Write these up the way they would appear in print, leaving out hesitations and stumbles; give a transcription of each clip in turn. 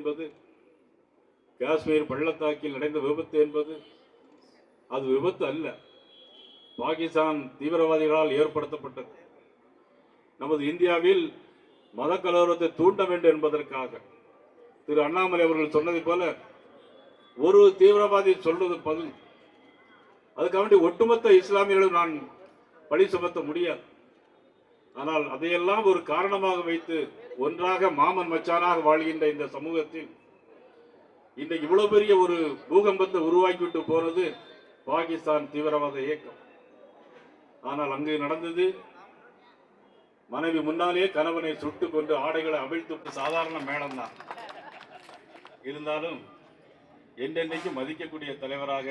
என்பது, காஷ்மீர் பள்ளத்தாக்கில் நடந்த விபத்து என்பது அது விபத்து அல்ல, பாகிஸ்தான் தீவிரவாதிகளால் ஏற்படுத்தப்பட்டது. நமது இந்தியாவில் மத கலவரத்தை தூண்ட வேண்டும் என்பதற்காக திரு அண்ணாமலை அவர்கள் சொன்னதை போல ஒரு தீவிரவாதி சொல்றது பதில், அதுக்காக வேண்டி ஒட்டுமொத்த இஸ்லாமியர்களும் நான் பழி சுமத்த முடியாது. ஆனால் அதையெல்லாம் ஒரு காரணமாக வைத்து ஒன்றாக மாமன் மச்சானாக வாழ்கின்ற இந்த சமூகத்தில் இன்றைக்கு இவ்வளவு பெரிய ஒரு பூகம்பத்தை உருவாக்கிவிட்டு போனது பாகிஸ்தான் தீவிரவாத இயக்கம். ஆனால் அங்கு நடந்தது, மனைவி முன்னாலே கணவனை சுட்டுக் கொண்டு ஆடைகளை அவிழ்த்து சாதாரண மேடம் தான். இருந்தாலும் என்றென்றைக்கு மதிக்கக்கூடிய தலைவராக,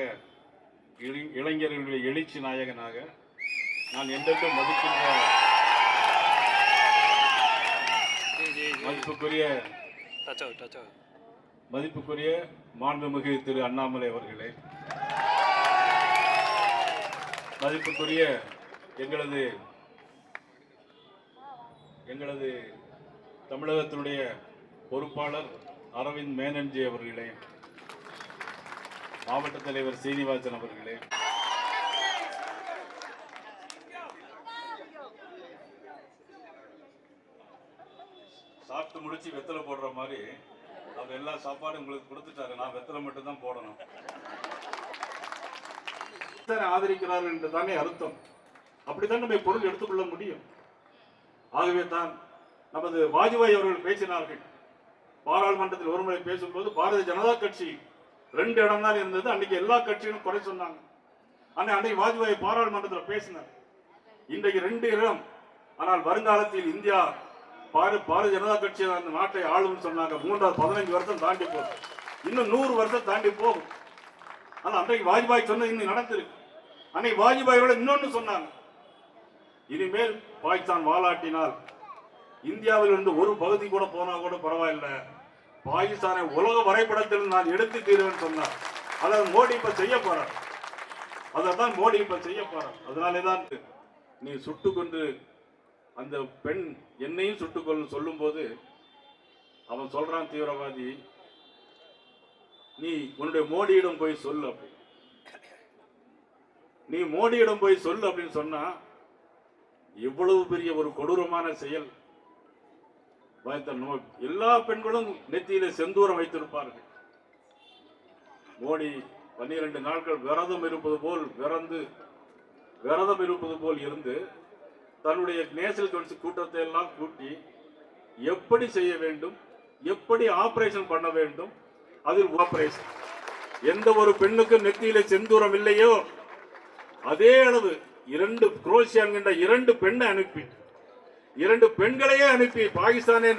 இளைஞர்களுடைய எழுச்சி நாயகனாக நான் என்றென்றும் மதிக்கின்ற மதிப்புக்குரிய மாண்புமிகு திரு அண்ணாமலை அவர்களே, மதிப்புக்குரிய எங்களது தமிழகத்தினுடைய பொறுப்பாளர் அரவிந்த் மேனன்ஜி அவர்களே, மாவட்ட தலைவர் சீனிவாசன் அவர்களே, சாப்பிட்டு முடிச்சு வெத்தலை போடுற மாதிரி அவர் எல்லா சாப்பாடும் உங்களுக்கு கொடுத்துட்டாரு, நான் வெத்தலை மட்டும் தான் போடணும். ஆதரிக்கிறார்கள் என்று தானே அர்த்தம். அப்படித்தான் நம்ம பொருள் எடுத்துக்கொள்ள முடியும். ஆகவே தான் நமது வாஜ்பாய் அவர்கள் பேசினார்கள். பாராளுமன்றத்தில் ஒருமுறை பேசும்போது பாரதிய ஜனதா கட்சி 2 இடம் தான் இருந்தது, அன்னைக்கு எல்லா கட்சிகளும் குறை சொன்னாங்க. அன்னைக்கு வாஜ்பாய் பாராளுமன்றத்தில் பேசினார். இன்றைக்கு 2 இடம், ஆனால் வருங்காலத்தில் இந்தியா பாரதிய ஜனதா கட்சி அந்த நாட்டை ஆளும் சொன்னாங்க. 15 வருஷம் தாண்டி போகும், இன்னும் 100 வருஷம் தாண்டி போகும். ஆனால் அன்றைக்கு வாஜ்பாய் சொன்னது இன்னும் நடந்திருக்கு. அன்னைக்கு வாஜ்பாயோட இன்னொன்னு சொன்னாங்க, இனிமேல் பாகிஸ்தான் வாலாட்டினால் இந்தியாவில் இருந்து ஒரு பகுதி கூட போனா கூட பரவாயில்லை, பாகிஸ்தானை உலக வரைபடத்தில் நான் எடுத்து தீர்வேன் சொன்னார். அதை மோடி இப்ப செய்ய போறார். அதான் மோடி இப்ப செய்ய போறார். அதனாலேதான் நீ சுட்டுக்கொண்டு அந்த பெண் என்னையும் சுட்டுக்கொள்ள சொல்லும் போது அவன் சொல்றான், தீவிரவாதி, நீ உன்னுடைய மோடியிடம் போய் சொல்லு, அப்படி நீ மோடியிடம் போய் சொல்லு அப்படின்னு சொன்னா இவ்வளவு பெரிய ஒரு கொடூரமான செயல். எல்லா பெண்களும் நெத்தியில செந்தூரம் வைத்திருப்பார்கள். மோடி 12 நாட்கள் விரதம் இருப்பது போல் இருந்து தன்னுடைய நேஷனல் கவுன்சில் கூட்டத்தை எல்லாம் கூட்டி எப்படி செய்ய வேண்டும், எப்படி ஆபரேஷன் பண்ண வேண்டும், அதில் ஆபரேஷன் எந்த ஒரு பெண்ணுக்கு நெத்தியில செந்தூரம் இல்லையோ அதே அளவு 2 குரோஷியா என்கின்ற 2 பெண்ணை அனுப்பி 2 பெண்களையே அனுப்பி பாகிஸ்தானை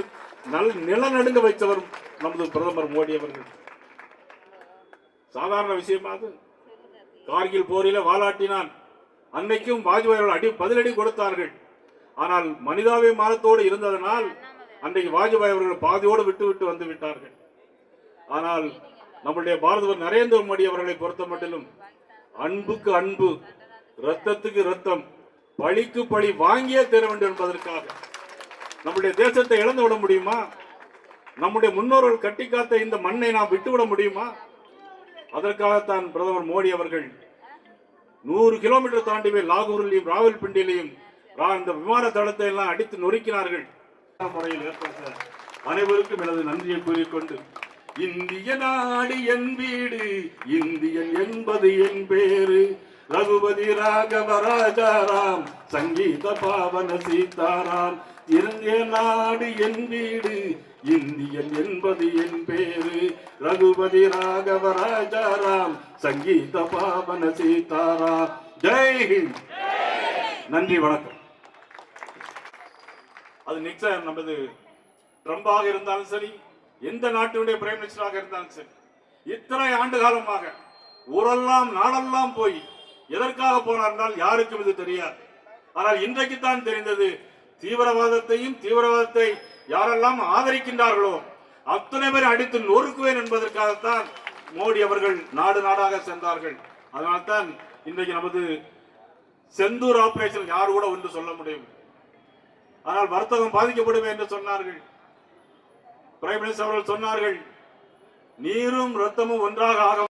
நிலநடுங்க வைத்தவர் நமது பிரதமர் மோடி அவர்கள். சாதாரண விஷயமாக கார்கில் போரில வாலாட்டினான். அன்னைக்கும் வாஜ்பாய் அவர்கள் பதிலடி கொடுத்தார்கள். ஆனால் மனிதாபிமானத்தோடு இருந்ததனால் அன்றைக்கு வாஜ்பாய் அவர்கள் பாதியோடு விட்டு வந்து விட்டார்கள். ஆனால் நம்முடைய பாரத நரேந்திர மோடி அவர்களை பொறுத்த மட்டிலும் அன்புக்கு அன்பு, ரத்தத்துக்கு ரத்தம், பழிக்கு பழி வாங்கியே தர வேண்டும் என்பதற்காக நம்முடைய தேசத்தை இழந்து விட முடியுமா? நம்முடைய முன்னோர்கள் கட்டி காத்த இந்த மண்ணை நாம் விட்டுவிட முடியுமா? அதற்காகத்தான் பிரதமர் மோடி அவர்கள் 100 கிலோமீட்டர் தாண்டி போய் லாகூரிலையும் ராவல்பிண்டியிலையும் இந்த விமான தளத்தை எல்லாம் அடித்து நொறுக்கினார்கள். முறையில் ஏற்பட்ட அனைவருக்கும் எனது நன்றியை கூறிக்கொண்டு, இந்திய நாடு என் வீடு, இந்தியன் என்பது என் பேரு, ரகுபதி ராகவ ராஜாராம், சங்கீத பாவன சீதாராம், இந்திய நாடு என் வீடு, இந்தியன் என்பது என் பேரு, ரகுபதி ராகவ ராஜாராம், சங்கீத பாவன சீதாராம். ஜெய் ஹிந்த். நன்றி, வணக்கம். அது நிக்சன், நமது ட்ரம்பாக இருந்தாலும் சரி, எந்த நாட்டினுடைய பிரைம் மினிஸ்டராக இருந்தாலும் சரி, இத்தனை ஆண்டு காலமாக ஊரெல்லாம் நாடெல்லாம் போய் எதற்காக போனார் யாருக்கும் இது தெரியாது. ஆனால் இன்றைக்கு தான் தெரிந்தது, தீவிரவாதத்தை யாரெல்லாம் ஆதரிக்கின்றார்களோ அத்தனை பேரை அடித்து நொறுக்குவேன் என்பதற்காகத்தான் மோடி அவர்கள் நாடு நாடாக சென்றார்கள். அதனால்தான் இன்றைக்கு நமது செந்தூர் ஆபரேஷன் யாரு கூட ஒன்று சொல்ல முடியும். ஆனால் வர்த்தகம் பாதிக்கப்படும் என்று சொன்னார்கள். பிரைம் மினிஸ்டர் அவர்கள் சொன்னார்கள், நீரும் ரத்தமும் ஒன்றாக ஆக